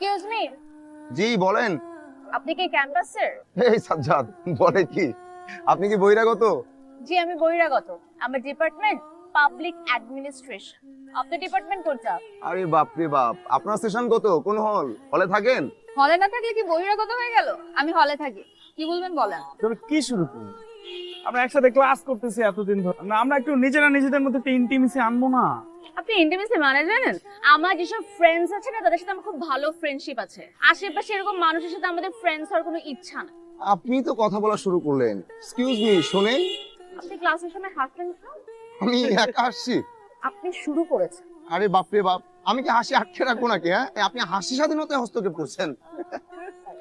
Excuse me, জি বলেন। আপনি কি ক্যাম্পাসের? এই সাজ্জাদ, বলে কি? আপনি কি বহিরাগত? জি আমি বহিরাগত। আমার ডিপার্টমেন্ট পাবলিক অ্যাডমিনিস্ট্রেশন। আপনার ডিপার্টমেন্ট কোনটা? আরে বাপ রে বাপ, আপনার সেশন কত? কোন হল? হলে থাকেন? হলে না থাকলে কি বহিরাগত হয়ে গেল? আমি হলে থাকি। কি বলবেন বলেন। তুমি কি শুরু করলি? আমরা একসাথে ক্লাস করতেছি এতদিন ধরে, না আমরা একটু নিজেরা নিজেদের মধ্যে একটা ইন্টিমেসি আনবো না? আপনি ইন্টিমেসি মানে জানেন? আমার যেসব ফ্রেন্ডস আছে না, তাদের সাথে আমার খুব ভালো ফ্রেন্ডশিপ আছে। আশেপাশে এরকম মানুষের সাথে আমাদের ফ্রেন্ডস হওয়ার কোনো ইচ্ছা না। আপনি তো কথা বলা শুরু করলেন। এক্সকিউজ মি, শোনেন। আপনি ক্লাসের সময় হাসলেন কেন? আমি একা হাসছি? আপনি শুরু করেছেন। আরে বাপ রে বাপ, আমি কি হাসি আটকে রাখবো নাকি? হ্যাঁ, আপনি হাসি স্বাধীনতায় হস্তক্ষেপ করছেন।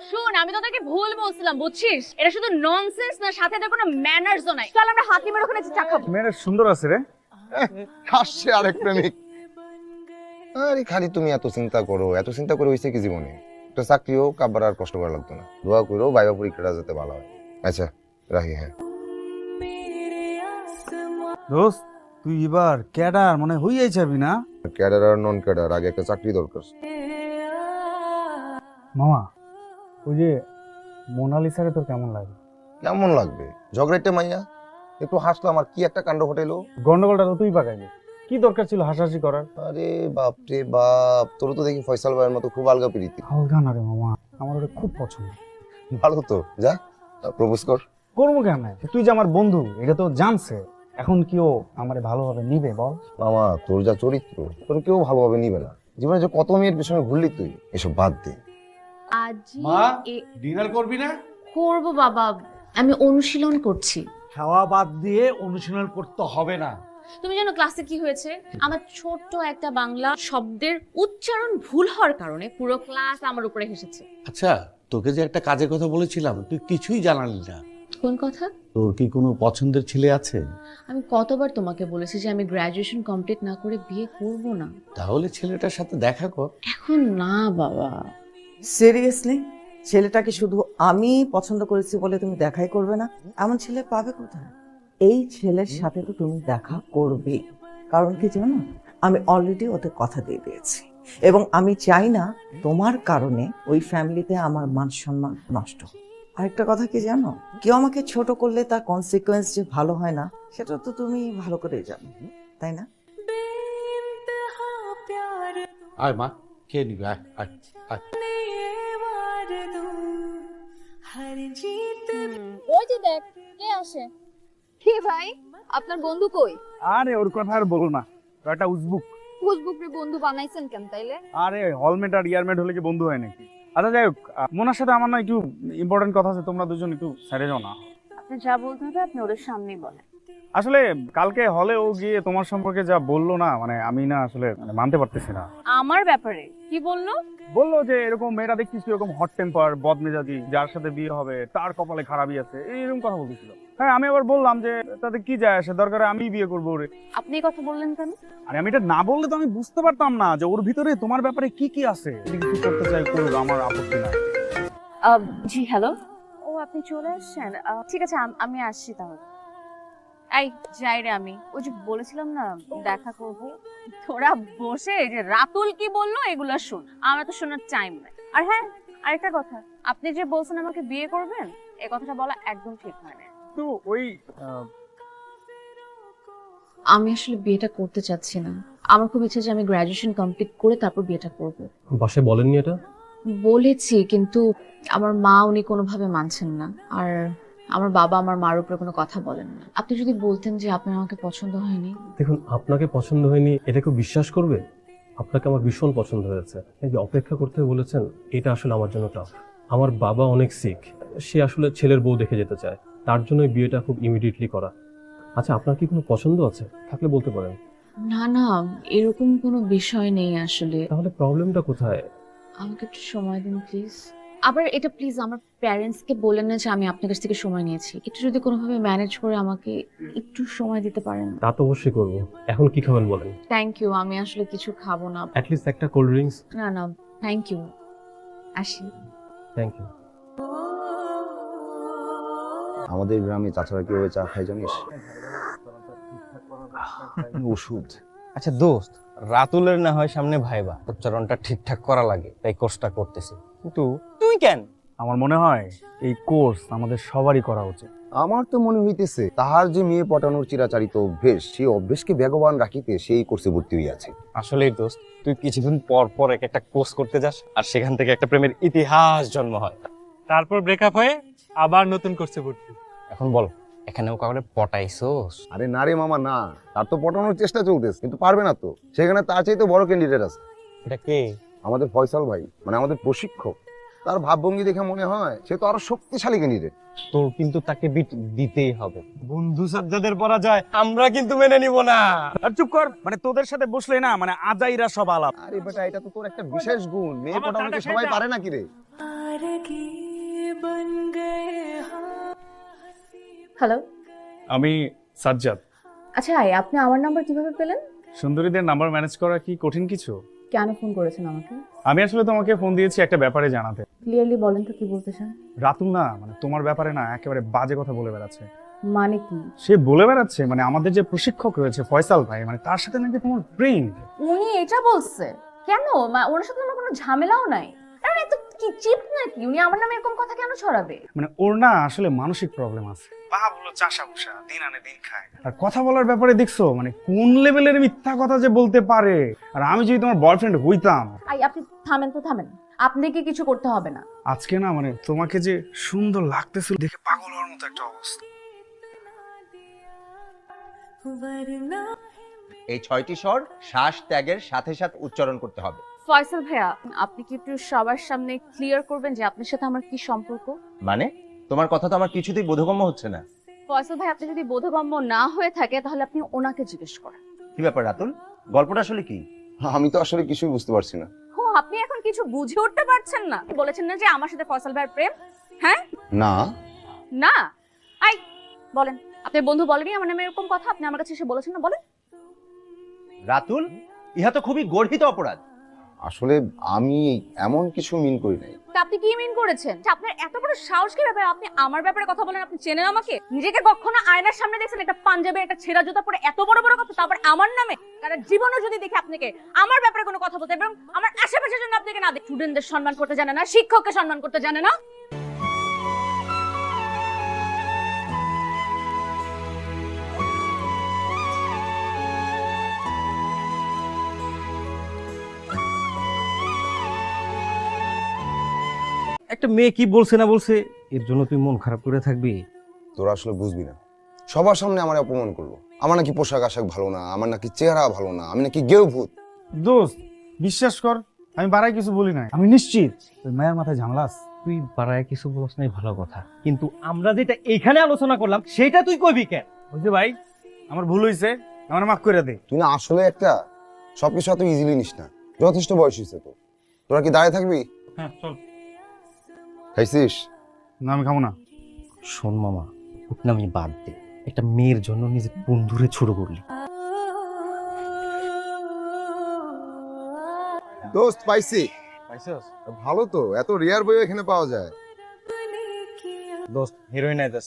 শুন, আমি তোদেরকে ভুল বলছিলাম, বুঝছিস? এটা শুধু ননসেন্স না, সাথে এদের কোনো ম্যানার্সও নাই। চল আমরা হাতিমের ওখানে চা খাবো। মেয়েরা সুন্দর আছে রে। হাসছে আরেক প্রেমিক। আরে খালি তুমি এত চিন্তা করো, এত চিন্তা করে হইছে কি জীবনে? একটা চাকরি হোক, আবার আর কষ্ট করা লাগতো না। দোয়া করো ভাইবা পরীক্ষাটা যাতে ভালো হয়। আচ্ছা রাখি। হ্যাঁ দোস্ত, তুই এবার ক্যাডার মানে হইয়াই যাবি না? ক্যাডার আর নন ক্যাডার, আগে একটা চাকরি দরকার। মামা, ওই যে মোনালিসাকে তোর কেমন লাগে? কেমন লাগবে? ঝগড়াইতে মাইয়া একটু হাসলাম, আর কি একটা কাণ্ড ঘটাইলো। গন্ডগোলটা তো তুই পাকাইলি, কি দরকার ছিল হাসাহাসি করার? আরে বাপ রে বাপ, তোর তো দেখি ফয়সাল ভাইয়ের মতো খুব আলগা প্রীতি। হালকা না রে মামা, আমার ওটা খুব পছন্দ। ভালো তো, যা প্রপোজ কর। করবো কেন? তুই যে আমার বন্ধু এটা তো জানছে, এখন কি ও আমারে ভালোভাবে নিবে বল? মামা তোর যা চরিত্র, তোর কেউ ভালোভাবে নিবে না। জীবনে যে কত মেয়ের পেছনে ঘুরলি তুই, এসব বাদ দে। মা, আজ ডিনার করবি না? করব বাবা, আমি অনুশীলন করছি। খাওয়া বাদ দিয়ে অনুশীলন করতে হবে না। তুমি জানো ক্লাসে কি হয়েছে? আমার ছোট্ট একটা বাংলা শব্দের উচ্চারণ ভুল হওয়ার কারণে পুরো ক্লাস আমার উপরে হেসেছে। আচ্ছা, তোকে যে একটা কাজের কথা বলেছিলাম, তুই কিছুই জানালি না। কোন কথা? তোর কি কোনো পছন্দের ছেলে আছে? আমি কতবার তোমাকে বলেছি যে আমি গ্রাজুয়েশন কমপ্লিট না করে বিয়ে করব না। তাহলে ছেলেটার সাথে দেখা কর। এখন না বাবা। সিরিয়াসলি? ছেলেটাকে শুধু আমি পছন্দ করেছি বলে তুমি দেখাই করবে না? এমন ছেলে পাবে কোথায়? এই ছেলের সাথে তো তুমি দেখা করবে। কারণ কি জানো, আমি অলরেডি ওদের কথা দিয়ে দিয়েছি, এবং আমি চাই না তোমার কারণে ওই ফ্যামিলিতে আমার মান সম্মান নষ্ট। আরেকটা কথা কি জানো, কেউ আমাকে ছোট করলে তার কনসিকুয়েন্স যে ভালো হয় না, সেটা তো তুমি ভালো করেই জানো, তাই না? আয় মা, খেয়ে নিবি, আয় আয় আয়। ওই যে দেখ কে আসে। কি ভাই, আপনার বন্ধু কই? আরে ওর কথা আর বলো না, ও একটা উজবুক। ফেসবুক রে বন্ধু বানাইছেন কেন তাইলে? আরে হলমেট আর ইয়ারমেট হলে কি বন্ধু হয় নাকি? আচ্ছা যাই হোক, মোনার সাথে আমার না একটু ইম্পর্টেন্ট কথা আছে, তোমরা দুজন একটু সাইডে যাও না। আপনি যা বলতে হবে আপনি ওদের সামনেই বলেন। আসলে কালকে হলে ও গিয়ে তোমার সম্পর্কে যা বললো না, মানে আমি না আসলে মানতে পারতেছি না। আমার ব্যাপারে কি বললো? বললো যে এরকম মেয়েটা দেখছিস এরকম হট টেম্পার, বদমেজাজি, যার সাথে বিয়ে হবে তার কপালে খারাপই আছে, এইরকম কথা বলতেছিল। হ্যাঁ, আমি আবার বললাম যে তাতে কি যায় আসে, দরকারে আমি বিয়ে করবো ওরে। আপনি এই কথা বললেন কেন? আরে আমি এটা না বললে তো আমি বুঝতে পারতাম না যে ওর ভিতরে তোমার ব্যাপারে কি কি আছে। যদি কিছু করতে চাই করুক, আমার আপত্তি নাই। জি হ্যালো। ও আপনি চলে আসছেন? ঠিক আছে আমি আসছি তাহলে। এই যাই রে, আমি ওই যে বলেছিলাম না দেখা করব। তোরা বসে এই যে রাতুল কি বললো এগুলো শোন, আমার তো শোনার টাইম নাই। আর হ্যাঁ, আরেকটা কথা, আপনি যে বলছেন আমাকে বিয়ে করবেন, এই কথাটা বলা একদম ঠিক হয় না। তো ওই আমি আসলে বিয়েটা করতে চাচ্ছি না। আমার খুব ইচ্ছে যে আমি গ্রাজুয়েশন কমপ্লিট করে তারপর বিয়েটা করব। বাসায় বলেননি এটা? বলেছি, কিন্তু আমার মা উনি কোনোভাবে মানছেন না, আর আমার বাবা আমার মার উপরে কোনো কথা বলেন না। আপনি যদি বলতেন যে আপনার আমাকে পছন্দ হয়নি। দেখুন, আপনাকে পছন্দ হয়নি এটা কেউ বিশ্বাস করবে? আপনাকে আমার ভীষণ পছন্দ হয়েছে। এই যে অপেক্ষা করতে বলেছেন, এটা আসলে আমার জন্য টাফ। আমার বাবা অনেক সিক, সে আসলে ছেলের বউ দেখে যেতে চায়, তার জন্য এই বিয়েটা খুব ইমিডিয়েটলি করা। আচ্ছা, আপনার কি কোনো পছন্দ আছে? থাকলে বলতে পারেন। না না, এরকম কোনো বিষয় নেই আসলে। তাহলে প্রবলেমটা কোথায়? আমাকে একটু সময় দিন প্লিজ। আবার এটা প্লিজ আমার প্যারেন্টসকে বলেন না যে আমি আপনার কাছ থেকে সময় নিয়েছি। একটু যদি কোনোভাবে ম্যানেজ করে আমাকে একটু সময় দিতে পারেন। তা তো অবশ্যই করবো। এখন কি খাবেন বলেন? থ্যাংক ইউ, আমি আসলে কিছু খাবো না। অ্যাটলিস্ট একটা কোল্ড ড্রিঙ্কস। না না, থ্যাংক ইউ, আসি। Thank you. আমাদের গ্রামে চাচারা কিভাবে চা খায় জানিস? ওষুধ। আচ্ছা দোস্ত, রাতুলের না হয় সামনে ভাইবা, উচ্চারণটা ঠিকঠাক করা লাগে, তাই কোর্সটা করতেছি। কিন্তু তুই কেন? আমার মনে হয় এই কোর্স আমাদের সবারই করা উচিত। আমার তো মনে হইতেছে তাহার যে মেয়ে পটানোর চিরাচারিত অভ্যেস, সেই অভ্যেসকে বেগবান রাখিতে সেই কোর্সে ভর্তি হইয়াছে। আসলেই দোস্ত, তুই কিছুদিন পর পর এক একটা কোর্স করতে যাস, আর সেখান থেকে একটা প্রেমের ইতিহাস জন্ম হয়। তারপর ব্রেকআপ হয়ে আবার নতুন করছে ভর্তি। এখন বল, এখানেও কাউকে পটাইছোস? আরে না রে মামা, না, তার তো পটানোর চেষ্টা চলতেছে, কিন্তু পারবে না তো। সেখানে তার চাইতে বড় ক্যান্ডিডেট আছে। এটা কে? আমাদের ফয়সাল ভাই, মানে আমাদের প্রশিক্ষক। তার ভাবভঙ্গি দেখে মনে হয় সে তো আরো শক্তিশালী ক্যান্ডিডেট। তোর কিন্তু তাকে বিট দিতেই হবে। বন্ধু সাজ্জাদের পরাজয় আমরা কিন্তু মেনে নিব না। আর চুপ কর, মানে তোদের সাথে বসলে না মানে আজাইরা সব আলাপ। আরে বেটা, এটা তো তোর একটা বিশেষ গুণ। মেয়ে পটানো কি সবাই পারে নাকি রে? হ্যালো। আমি সাজ্জাদ। আচ্ছা আপনি আমার নাম্বার কিভাবে পেলেন? সুন্দরীদের নাম্বার ম্যানেজ করা কি কঠিন কিছু? কেন ফোন করেছেন আমাকে? আমি আসলে তোমাকে ফোন দিয়েছি একটা ব্যাপারে জানাতে। ক্লিয়ারলি বলেন তো কি বলতে চান। রাতুল না মানে তোমার ব্যাপারে না একেবারে বাজে কথা বলে বেড়াচ্ছে। মানে কি? সে বলে বেড়াচ্ছে মানে আমাদের যে প্রশিক্ষক রয়েছে ফয়সাল ভাই, মানে তার সাথে নাকি তোমার প্রেম। উনি এটা বলছে? কেন? ওনার সাথে আমার কোনো ঝামেলাও নাই। আরে এত কি চিপ নাকি? উনি আমার নামে এরকম কথা কেন ছড়াবে? মানে ওর না আসলে মানসিক প্রবলেম আছে। পা বলো চাষা ভুষা, দিন আনে দিন খায়। আর কথা বলার ব্যাপারে দেখছো মানে কোন লেভেলের মিথ্যা কথা যে বলতে পারে। আর আমি যদি তোমার বয়ফ্রেন্ড হইতাম। আপনি থামেন তো, থামেন। আপনাকে কিছু করতে হবে না। আজকে না মানে তোমাকে যে সুন্দর লাগতেছিল দেখে পাগল হওয়ার মতো একটা অবস্থা। এই 6টি স্বর শ্বাস ত্যাগের সাথে সাথে উচ্চারণ করতে হবে। ফয়সাল ভাইয়া, আপনি কি একটু সবার সামনে ক্লিয়ার করবেন যে আপনার সাথে আমার কি সম্পর্ক? মানে তোমার কথা তো আমার কিছুতেই বোধগম্য হচ্ছে না। ফয়সাল ভাই, আপনি যদি বোধগম্য না হয়ে থাকে তাহলে আপনি ওনাকে জিজ্ঞেস করেন। কি ব্যাপার রাতুল, গল্পটা আসলে কি? আমি তো আসলে কিছুই বুঝতে পারছি না। ও, আপনি এখন কিছু বুঝে উঠতে পারছেন না? বলেছেন না যে আমার সাথে ফয়সাল ভাইয়ের প্রেম? হ্যাঁ না না। আই বলেন, আপনার বন্ধু বলেনি আমার নামে এরকম কথা? আপনি আমার কাছে এসে বলেছেন না? বলেন। রাতুল, ইহা তো খুবই গর্হিত অপরাধ। আসলে আমি এমন কিছু মিন করি নাই। তা আপনি কি মিন করেছেন? আপনার এত বড় সাহস কি ব্যাপারে আপনি আমার ব্যাপারে কথা বলেন? আপনি চেনেন আমাকে? নিজেকে কখনো আয়নার সামনে দেখছেন একটা পাঞ্জাবি একটা ছেঁড়া জুতা পরে এত বড় বড় কথা, তারপর আমার নামে? কারণ জীবনও যদি দেখে আপনাকে আমার ব্যাপারে কোনো কথা বলতে এবং আমার আশেপাশের জন্য আপনাকে না দেখে, স্টুডেন্টদের সম্মান করতে জানে না, শিক্ষককে সম্মান করতে জানে না। একটা মেয়ে কি বলছে না বলছে এর জন্য তুই মন খারাপ করে থাকবি? তোরা আসলে বুঝবি না। সবার সামনে আমার অপমান করলো। আমার নাকি পোশাক আশাক ভালো না, আমার নাকি চেহারা ভালো না, আমি নাকি গেউ ভূত। দোস্ত বিশ্বাস কর, আমি বাড়াই কিছু বলি নাই। আমি নিশ্চিত ওই মায়ের মাথায় ঝামেলা আছে। তুই বাড়ায় কিছু বলছ নাই, ভালো কথা, কিন্তু আমরা যেটা এখানে আলোচনা করলাম সেটা তুই কইবি কেন? বুঝলি ভাই, আমার ভুল হয়েছে, আমার মাফ করে দে। তুই না আসলে একটা সবকিছু এত ইজিলি নিস না। যথেষ্ট বয়স হয়েছে তো। তোরা কি দাঁড়িয়ে থাকবি? হ্যাঁ চল। খাইছিস? না আমি খাবো না। শোন মামা, আমি বাদ দে, একটা মেয়ের জন্য নিজের বন্ধুরে ছোট করলি। দোস্ত পাইছি। পাইছস? ভালো তো, এত রেয়ার বই এখানে পাওয়া যায়। দোস্ত হিরোইন আইতাস।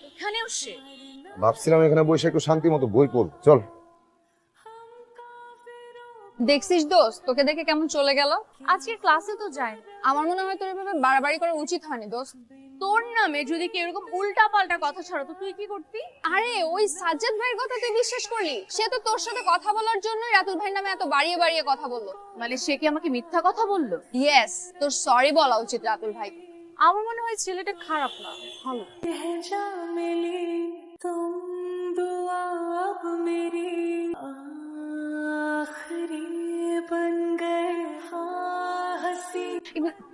এখানেও সে। ভাবছিলাম এখানে বসে একটু শান্তি মতো বই পড়ব। চল। দেখছিস দোস্ত, তোকে দেখে কেমন চলে গেল? আজকে ক্লাসে তো যায়। আমার মনে হয় তোর এভাবে বাড়াবাড়ি করা উচিত হয়নি দোস্ত। তোর নামে যদি কেউ এরকম উল্টা পাল্টা কথা ছড়াতো তুই কি করতি? আরে ওই সাজ্জাদ ভাইয়ের কথা তুই বিশ্বাস করলি? সে তো তোর সাথে কথা বলার জন্যই রাতুল ভাইয়ের নামে এত বাড়িয়ে বাড়িয়ে কথা বললো। মানে সে কি আমাকে মিথ্যা কথা বললো? ইয়েস, তোর সরি বলা উচিত রাতুল ভাই। আমার মনে হয় ছেলেটা খারাপ না, ভালো।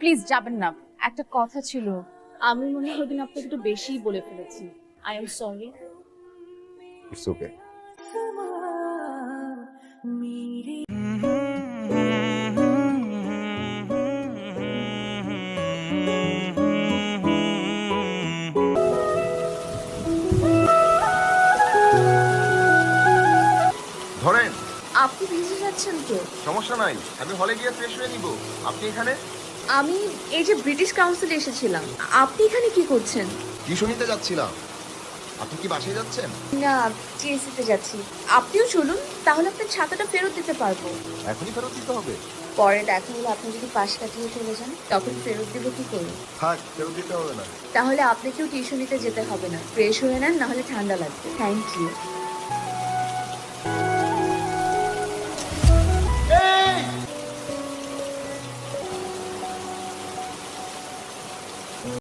প্লিজ যাবেন না, একটা কথা ছিল। আমি মনে হয় ওদিন আপনাকে একটু বেশিই বলে ফেলেছি। I am sorry. It's okay. ধরেন। আপনি ভিজে যাচ্ছেন তো? সমস্যা নাই, আমি হলে গিয়ে ফ্রেশ হয়ে নিব। আপনি এখানে? আমি এই যে ব্রিটিশ কাউন্সিলে এসেছিলাম। আপনি এখানে কি করছেন? টিউশনিতে যাচ্ছিলাম। আপনি কি বাসায় যাচ্ছেন? না, টিএসসিতে যাচ্ছি। আপনিও চলুন, তাহলে আপনার ছাতাটা ফেরত দিতে পারবো। এখনই ফেরত দিতে হবে? পরে দেখা হলে আপনি যদি পাশ কাটিয়ে চলে যান, তখন ফেরত দিব কি করে? থাক, ফেরত দিতে হবে না। তাহলে আপনাকেও টিউশনিতে যেতে হবে না। ফ্রেশ হয়ে নেন, নাহলে ঠান্ডা লাগবে। Thank you.